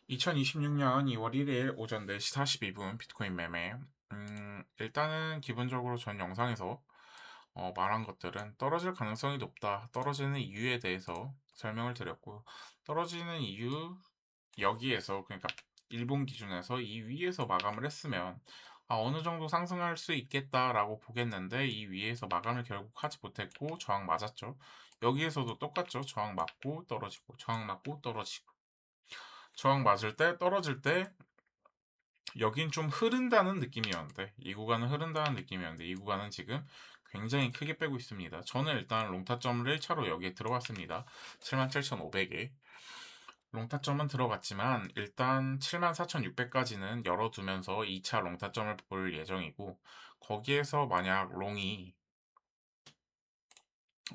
2026년 2월 1일 오전 4시 42분 비트코인 매매. 일단은 기본적으로 전 영상에서 말한 것들은 떨어질 가능성이 높다. 떨어지는 이유에 대해서 설명을 드렸고, 떨어지는 이유, 여기에서, 그러니까 일본 기준에서 이 위에서 마감을 했으면, 어느 정도 상승할 수 있겠다라고 보겠는데, 이 위에서 마감을 결국 하지 못했고, 저항 맞았죠. 여기에서도 똑같죠. 저항 맞고 떨어지고, 저항 맞고 떨어지고. 저항 맞을 때, 떨어질 때, 여긴 좀 흐른다는 느낌이었는데, 이 구간은 흐른다는 느낌이었는데, 이 구간은 지금 굉장히 크게 빼고 있습니다. 저는 일단 롱타점을 1차로 여기에 들어갔습니다. 77,500에. 롱타점은 들어갔지만, 일단 74,600까지는 열어두면서 2차 롱타점을 볼 예정이고, 거기에서 만약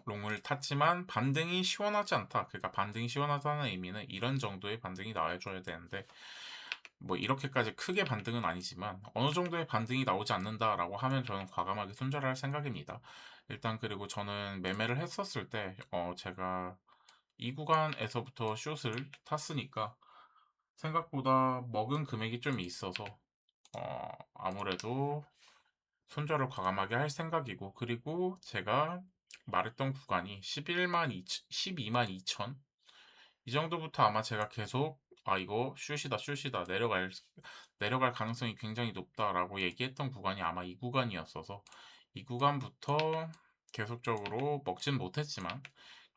롱을 탔지만 반등이 시원하지 않다. 그러니까 반등이 시원하다는 의미는 이런 정도의 반등이 나와줘야 되는데, 뭐 이렇게까지 크게 반등은 아니지만 어느 정도의 반등이 나오지 않는다라고 하면 저는 과감하게 손절할 생각입니다. 일단 그리고 저는 매매를 했었을 때 제가 이 구간에서부터 숏을 탔으니까 생각보다 먹은 금액이 좀 있어서 아무래도 손절을 과감하게 할 생각이고, 그리고 제가 말했던 구간이 12만 2천 이 정도부터 아마 제가 계속 이거 슛이다 내려갈 가능성이 굉장히 높다라고 얘기했던 구간이 아마 이 구간이었어서, 이 구간부터 계속적으로 먹진 못했지만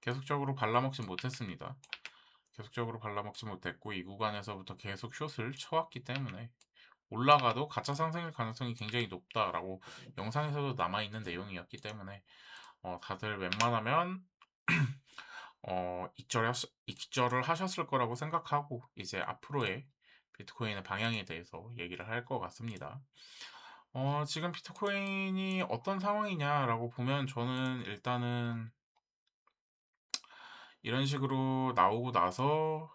계속적으로 발라먹진 못했습니다. 계속적으로 발라먹지 못했고 이 구간에서부터 계속 숏을 쳐왔기 때문에 올라가도 가짜 상승일 가능성이 굉장히 높다라고 영상에서도 남아있는 내용이었기 때문에 다들 웬만하면 익절을 하셨을 거라고 생각하고 이제 앞으로의 비트코인의 방향에 대해서 얘기를 할 것 같습니다. 지금 비트코인이 어떤 상황이냐라고 보면 저는 일단은 이런 식으로 나오고 나서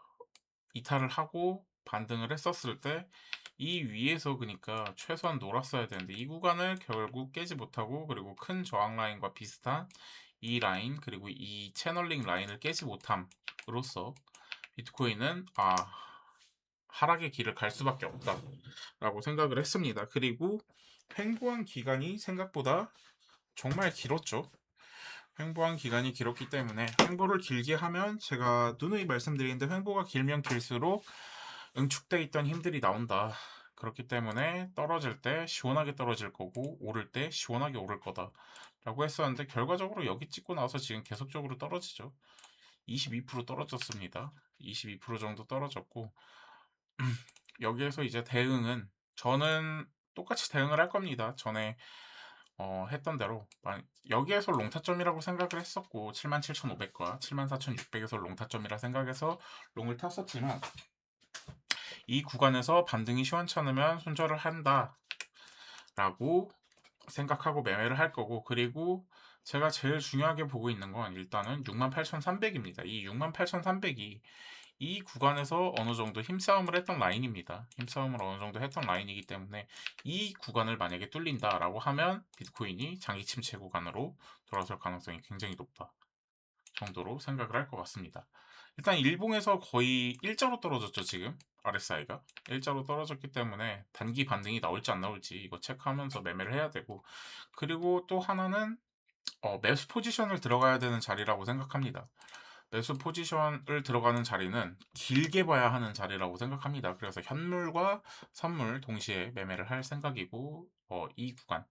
이탈을 하고 반등을 했었을 때 이 위에서 그러니까 최소한 놀았어야 되는데 이 구간을 결국 깨지 못하고, 그리고 큰 저항 라인과 비슷한 이 라인, 그리고 이 채널링 라인을 깨지 못함으로써 비트코인은 하락의 길을 갈 수밖에 없다라고 생각을 했습니다. 그리고 횡보한 기간이 생각보다 정말 길었죠. 횡보한 기간이 길었기 때문에 횡보를 길게 하면, 제가 누누이 말씀드리는데 횡보가 길면 길수록 응축돼 있던 힘들이 나온다. 그렇기 때문에 떨어질 때 시원하게 떨어질 거고 오를 때 시원하게 오를 거다 라고 했었는데, 결과적으로 여기 찍고 나서 지금 계속적으로 떨어지죠. 22% 떨어졌습니다. 22% 정도 떨어졌고, 여기에서 이제 대응은 저는 똑같이 대응을 할 겁니다. 전에 했던 대로 여기에서 롱타점이라고 생각을 했었고, 77,500과 74,600에서 롱타점이라 생각해서 롱을 탔었지만, 이 구간에서 반등이 시원찮으면 손절을 한다라고 생각하고 매매를 할 거고, 그리고 제가 제일 중요하게 보고 있는 건 일단은 68,300입니다. 이 68,300이 이 구간에서 어느 정도 힘싸움을 했던 라인입니다. 힘싸움을 어느 정도 했던 라인이기 때문에 이 구간을 만약에 뚫린다라고 하면 비트코인이 장기 침체 구간으로 돌아설 가능성이 굉장히 높다 정도로 생각을 할 것 같습니다. 일단 일봉에서 거의 일자로 떨어졌죠. 지금 RSI가 일자로 떨어졌기 때문에 단기 반등이 나올지 안 나올지 이거 체크하면서 매매를 해야 되고, 그리고 또 하나는 매수 포지션을 들어가야 되는 자리라고 생각합니다. 매수 포지션을 들어가는 자리는 길게 봐야 하는 자리라고 생각합니다. 그래서 현물과 선물 동시에 매매를 할 생각이고, 이 구간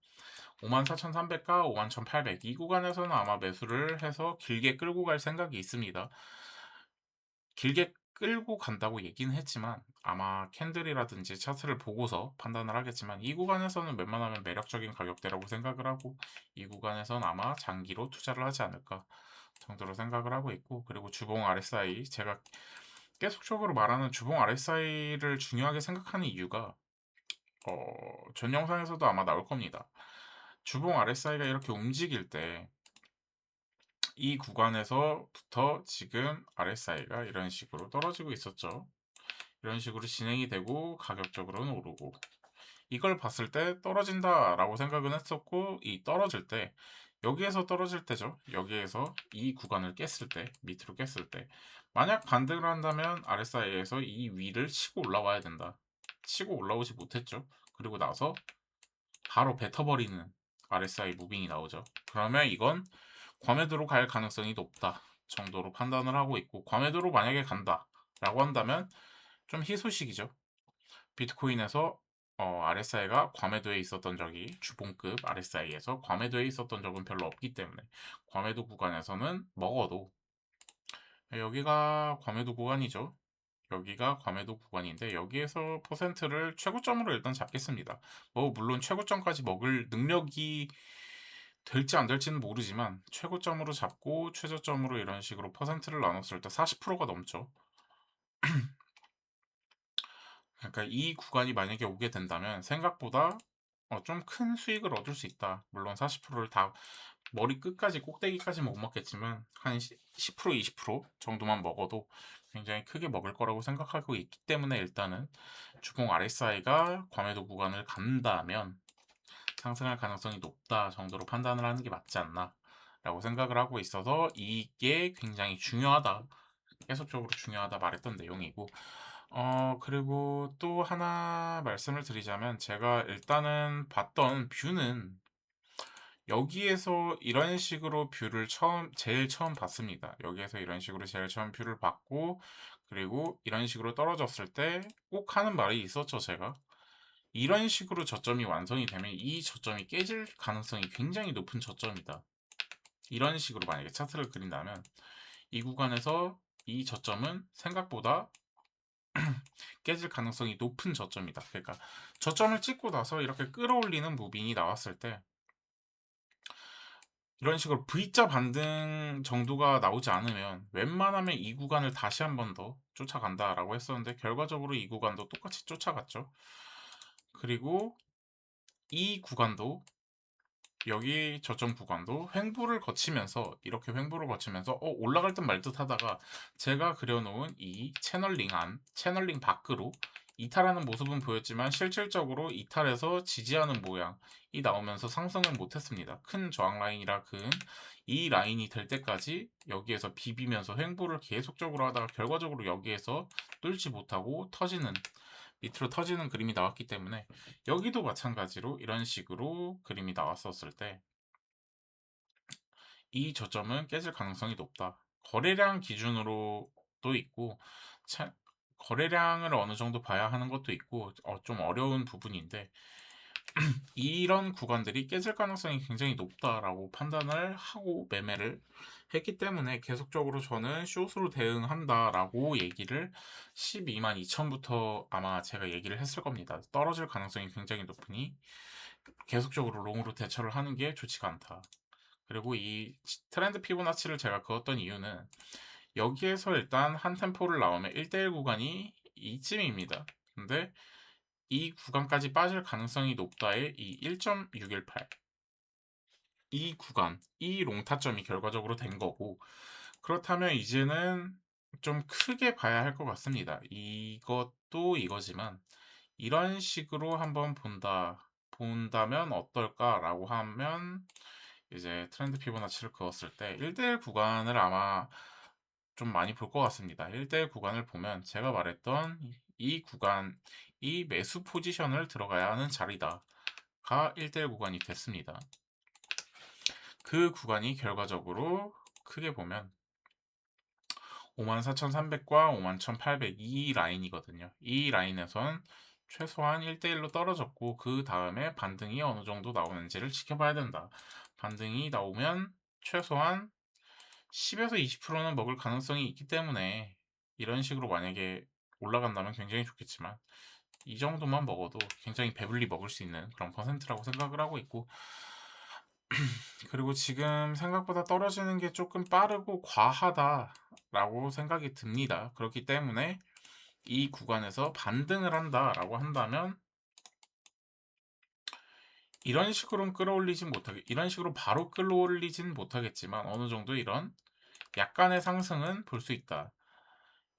54,300과 51,800 이 구간에서는 아마 매수를 해서 길게 끌고 갈 생각이 있습니다. 길게 끌고 간다고 얘기는 했지만 아마 캔들이라든지 차트를 보고서 판단을 하겠지만, 이 구간에서는 웬만하면 매력적인 가격대라고 생각을 하고 이 구간에서는 아마 장기로 투자를 하지 않을까 정도로 생각을 하고 있고, 그리고 주봉 RSI, 제가 계속적으로 말하는 주봉 RSI를 중요하게 생각하는 이유가 전 영상에서도 아마 나올 겁니다. 주봉 RSI가 이렇게 움직일 때 이 구간에서부터 지금 RSI가 이런 식으로 떨어지고 있었죠. 이런 식으로 진행이 되고 가격적으로는 오르고, 이걸 봤을 때 떨어진다라고 생각은 했었고, 이 떨어질 때 여기에서 떨어질 때죠. 여기에서 이 구간을 깼을 때, 밑으로 깼을 때, 만약 반등을 한다면 RSI에서 이 위를 치고 올라와야 된다. 치고 올라오지 못했죠. 그리고 나서 바로 뱉어버리는 RSI 무빙이 나오죠. 그러면 이건 과매도로 갈 가능성이 높다 정도로 판단을 하고 있고, 과매도로 만약에 간다 라고 한다면 좀 희소식이죠. 비트코인에서 RSI가 과매도에 있었던 적이, 주봉급 RSI에서 과매도에 있었던 적은 별로 없기 때문에 과매도 구간에서는 먹어도, 여기가 과매도 구간이죠. 여기가 과매도 구간인데 여기에서 퍼센트를 최고점으로 일단 잡겠습니다. 물론 최고점까지 먹을 능력이 될지 안 될지는 모르지만 최고점으로 잡고 최저점으로 이런 식으로 퍼센트를 나눴을 때 40%가 넘죠. 그러니까 이 구간이 만약에 오게 된다면 생각보다 좀 큰 수익을 얻을 수 있다. 물론 40%를 다 머리 끝까지 꼭대기까지 못 먹겠지만 한 10% 20% 정도만 먹어도 굉장히 크게 먹을 거라고 생각하고 있기 때문에, 일단은 주봉 RSI가 과매도 구간을 간다면 상승할 가능성이 높다 정도로 판단을 하는 게 맞지 않나 라고 생각을 하고 있어서, 이게 굉장히 중요하다, 계속적으로 중요하다 말했던 내용이고, 그리고 또 하나 말씀을 드리자면, 제가 일단은 봤던 뷰는 여기에서 이런 식으로 뷰를 제일 처음 봤습니다. 여기에서 이런 식으로 제일 처음 뷰를 봤고, 그리고 이런 식으로 떨어졌을 때 꼭 하는 말이 있었죠, 제가. 이런 식으로 저점이 완성이 되면 이 저점이 깨질 가능성이 굉장히 높은 저점이다. 이런 식으로 만약에 차트를 그린다면 이 구간에서 이 저점은 생각보다 깨질 가능성이 높은 저점이다. 그러니까 저점을 찍고 나서 이렇게 끌어올리는 무빙이 나왔을 때 이런 식으로 V자 반등 정도가 나오지 않으면 웬만하면 이 구간을 다시 한 번 더 쫓아간다라고 했었는데, 결과적으로 이 구간도 똑같이 쫓아갔죠. 그리고 이 구간도, 여기 저점 구간도 횡보를 거치면서, 이렇게 횡보를 거치면서 올라갈 듯 말 듯 하다가 제가 그려놓은 이 채널링 밖으로 이탈하는 모습은 보였지만 실질적으로 이탈해서 지지하는 모양이 나오면서 상승은 못했습니다. 큰 저항 라인이라 큰 이 라인이 될 때까지 여기에서 비비면서 횡보를 계속적으로 하다가 결과적으로 여기에서 뚫지 못하고 밑으로 터지는 그림이 나왔기 때문에, 여기도 마찬가지로 이런 식으로 그림이 나왔었을 때 이 저점은 깨질 가능성이 높다. 거래량 기준으로도 있고, 차- 거래량을 어느 정도 봐야 하는 것도 있고, 좀 어려운 부분인데, 이런 구간들이 깨질 가능성이 굉장히 높다라고 판단을 하고 매매를 했기 때문에, 계속적으로 저는 숏으로 대응한다라고 얘기를 12만 2천부터 아마 제가 얘기를 했을 겁니다. 떨어질 가능성이 굉장히 높으니 계속적으로 롱으로 대처를 하는 게 좋지가 않다. 그리고 이 트렌드 피보나치를 제가 그었던 이유는, 여기에서 일단 한 템포를 나오면 1대1 구간이 이쯤입니다. 근데 이 구간까지 빠질 가능성이 높다의 이 1.618, 이 구간, 이 롱타점이 결과적으로 된 거고, 그렇다면 이제는 좀 크게 봐야 할 것 같습니다. 이것도 이거지만 이런 식으로 한번 본다면 어떨까라고 하면, 이제 트렌드 피보나치를 그었을 때 1대1 구간을 아마 좀 많이 볼 것 같습니다. 1대1 구간을 보면 제가 말했던 이 구간이 매수 포지션을 들어가야 하는 자리다가 1대1 구간이 됐습니다. 그 구간이 결과적으로 크게 보면 54,300과 51,800 이 라인이거든요. 이 라인에선 최소한 1대1로 떨어졌고, 그 다음에 반등이 어느 정도 나오는지를 지켜봐야 된다. 반등이 나오면 최소한 10에서 20%는 먹을 가능성이 있기 때문에, 이런 식으로 만약에 올라간다면 굉장히 좋겠지만 이 정도만 먹어도 굉장히 배불리 먹을 수 있는 그런 퍼센트라고 생각을 하고 있고, 그리고 지금 생각보다 떨어지는 게 조금 빠르고 과하다라고 생각이 듭니다. 그렇기 때문에 이 구간에서 반등을 한다라고 한다면 이런 식으로 바로 끌어올리진 못하겠지만 어느 정도 이런 약간의 상승은 볼 수 있다.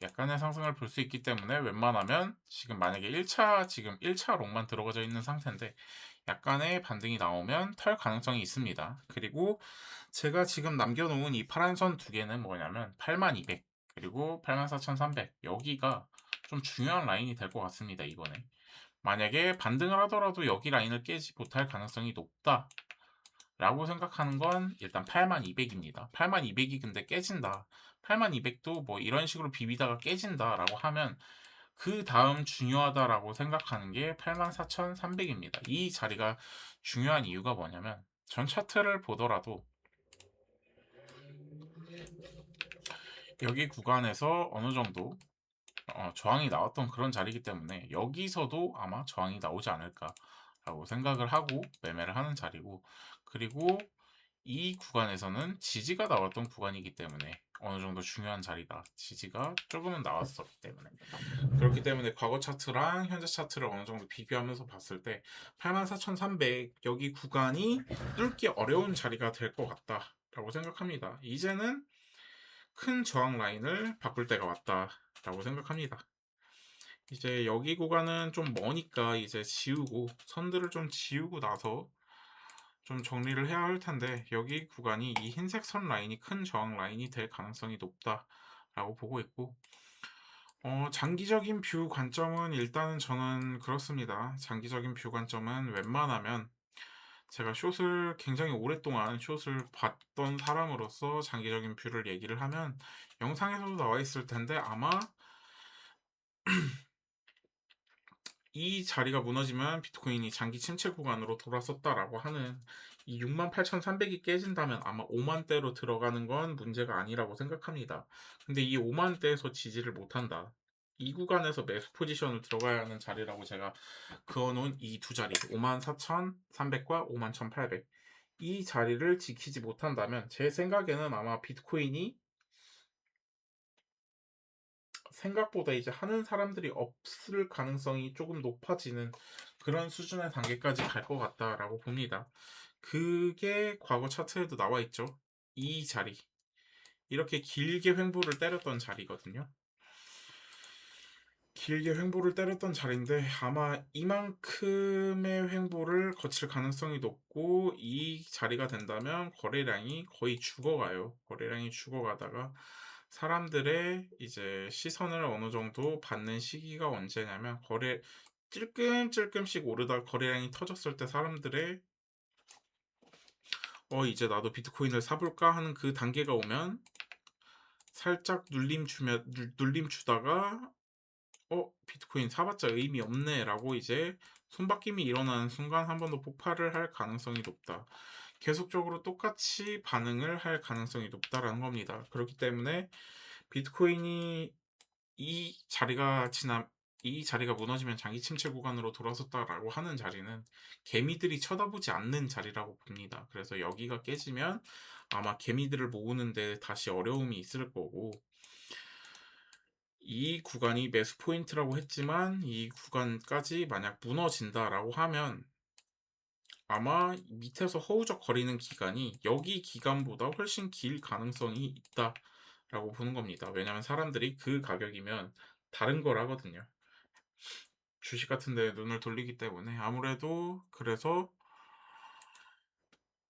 약간의 상승을 볼 수 있기 때문에 웬만하면 지금 만약에 1차 지금 1차 롱만 들어가져 있는 상태인데 약간의 반등이 나오면 털 가능성이 있습니다. 그리고 제가 지금 남겨놓은 이 파란 선 두 개는 뭐냐면 8200 그리고 84300 여기가 좀 중요한 라인이 될 것 같습니다. 이번에 만약에 반등을 하더라도 여기 라인을 깨지 못할 가능성이 높다 라고 생각하는 건 일단 8200입니다. 8200이 근데 깨진다. 8200도 뭐 이런 식으로 비비다가 깨진다라고 하면 그 다음 중요하다라고 생각하는 게 84,300입니다. 이 자리가 중요한 이유가 뭐냐면 전 차트를 보더라도 여기 구간에서 어느 정도 저항이 나왔던 그런 자리이기 때문에 여기서도 아마 저항이 나오지 않을까라고 생각을 하고 매매를 하는 자리고 그리고 이 구간에서는 지지가 나왔던 구간이기 때문에 어느 정도 중요한 자리다. 지지가 조금은 나왔었기 때문에 그렇기 때문에 과거 차트랑 현재 차트를 어느 정도 비교하면서 봤을 때 84,300 여기 구간이 뚫기 어려운 자리가 될 것 같다라고 생각합니다. 이제는 큰 저항 라인을 바꿀 때가 왔다라고 생각합니다. 이제 여기 구간은 좀 머니까 이제 지우고 선들을 좀 지우고 나서 좀 정리를 해야 할 텐데 여기 구간이 이 흰색 선 라인이 큰 저항 라인이 될 가능성이 높다라고 보고 있고 장기적인 뷰 관점은 일단은 저는 그렇습니다. 장기적인 뷰 관점은 웬만하면 제가 숏을 굉장히 오랫동안 숏을 봤던 사람으로서 장기적인 뷰를 얘기를 하면 영상에서도 나와 있을 텐데 아마 이 자리가 무너지면 비트코인이 장기 침체 구간으로 돌아섰다라고 하는 이 68,300이 깨진다면 아마 5만대로 들어가는 건 문제가 아니라고 생각합니다. 근데 이 5만대에서 지지를 못한다. 이 구간에서 매수 포지션을 들어가야 하는 자리라고 제가 그어놓은 이 두 자리 54,300과 51,800 이 자리를 지키지 못한다면 제 생각에는 아마 비트코인이 생각보다 이제 하는 사람들이 없을 가능성이 조금 높아지는 그런 수준의 단계까지 갈 것 같다라고 봅니다. 그게 과거 차트에도 나와 있죠. 이 자리. 이렇게 길게 횡보를 때렸던 자리거든요. 길게 횡보를 때렸던 자리인데 아마 이만큼의 횡보를 거칠 가능성이 높고 이 자리가 된다면 거래량이 거의 죽어가요. 거래량이 죽어가다가 사람들의 이제 시선을 어느 정도 받는 시기가 언제냐면 찔끔찔끔씩 오르다 거래량이 터졌을 때 사람들의 이제 나도 비트코인을 사볼까 하는 그 단계가 오면 살짝 눌림 주다가 비트코인 사봤자 의미 없네 라고 이제 손바뀜이 일어나는 순간 한 번 더 폭발을 할 가능성이 높다. 계속적으로 똑같이 반응을 할 가능성이 높다라는 겁니다. 그렇기 때문에 비트코인이 이 자리가 지나 이 자리가 무너지면 장기 침체 구간으로 돌아섰다라고 하는 자리는 개미들이 쳐다보지 않는 자리라고 봅니다. 그래서 여기가 깨지면 아마 개미들을 모으는데 다시 어려움이 있을 거고 이 구간이 매수 포인트라고 했지만 이 구간까지 만약 무너진다라고 하면 아마 밑에서 허우적거리는 기간이 여기 기간보다 훨씬 길 가능성이 있다라고 보는 겁니다. 왜냐하면 사람들이 그 가격이면 다른 걸 하거든요. 주식 같은 데 눈을 돌리기 때문에 아무래도 그래서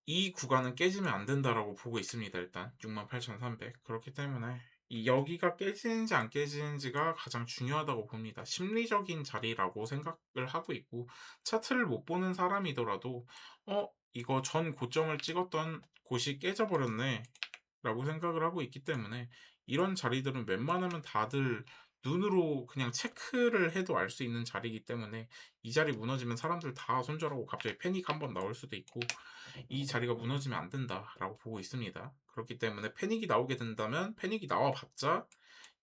이 구간은 깨지면 안 된다라고 보고 있습니다. 일단 68,300 그렇기 때문에 이 여기가 깨지는지 안 깨지는지가 가장 중요하다고 봅니다. 심리적인 자리라고 생각을 하고 있고 차트를 못 보는 사람이더라도 이거 전 고점을 찍었던 곳이 깨져버렸네 라고 생각을 하고 있기 때문에 이런 자리들은 웬만하면 다들 눈으로 그냥 체크를 해도 알 수 있는 자리이기 때문에 이 자리 무너지면 사람들 다 손절하고 갑자기 패닉 한번 나올 수도 있고 이 자리가 무너지면 안 된다라고 보고 있습니다. 그렇기 때문에 패닉이 나오게 된다면 패닉이 나와봤자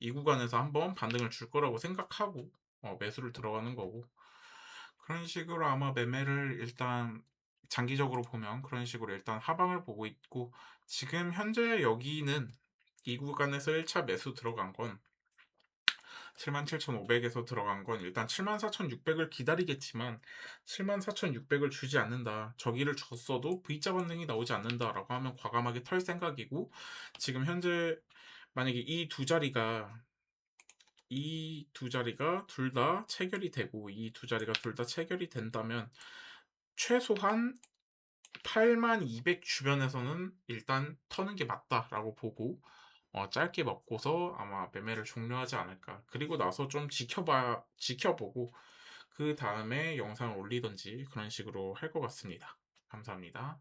이 구간에서 한번 반등을 줄 거라고 생각하고 매수를 들어가는 거고 그런 식으로 아마 매매를 일단 장기적으로 보면 그런 식으로 일단 하방을 보고 있고 지금 현재 여기는 이 구간에서 1차 매수 들어간 건 77,500에서 들어간 건 일단 74,600을 기다리겠지만 74,600을 주지 않는다. 저기를 줬어도 V자 반등이 나오지 않는다라고 하면 과감하게 털 생각이고 지금 현재 만약에 이 두 자리가 이 두 자리가 둘 다 체결이 되고 이 두 자리가 둘 다 체결이 된다면 최소한 82,000 주변에서는 일단 터는 게 맞다라고 보고 짧게 먹고서 아마 매매를 종료하지 않을까. 그리고 나서 좀 지켜보고 그 다음에 영상을 올리든지 그런 식으로 할 것 같습니다. 감사합니다.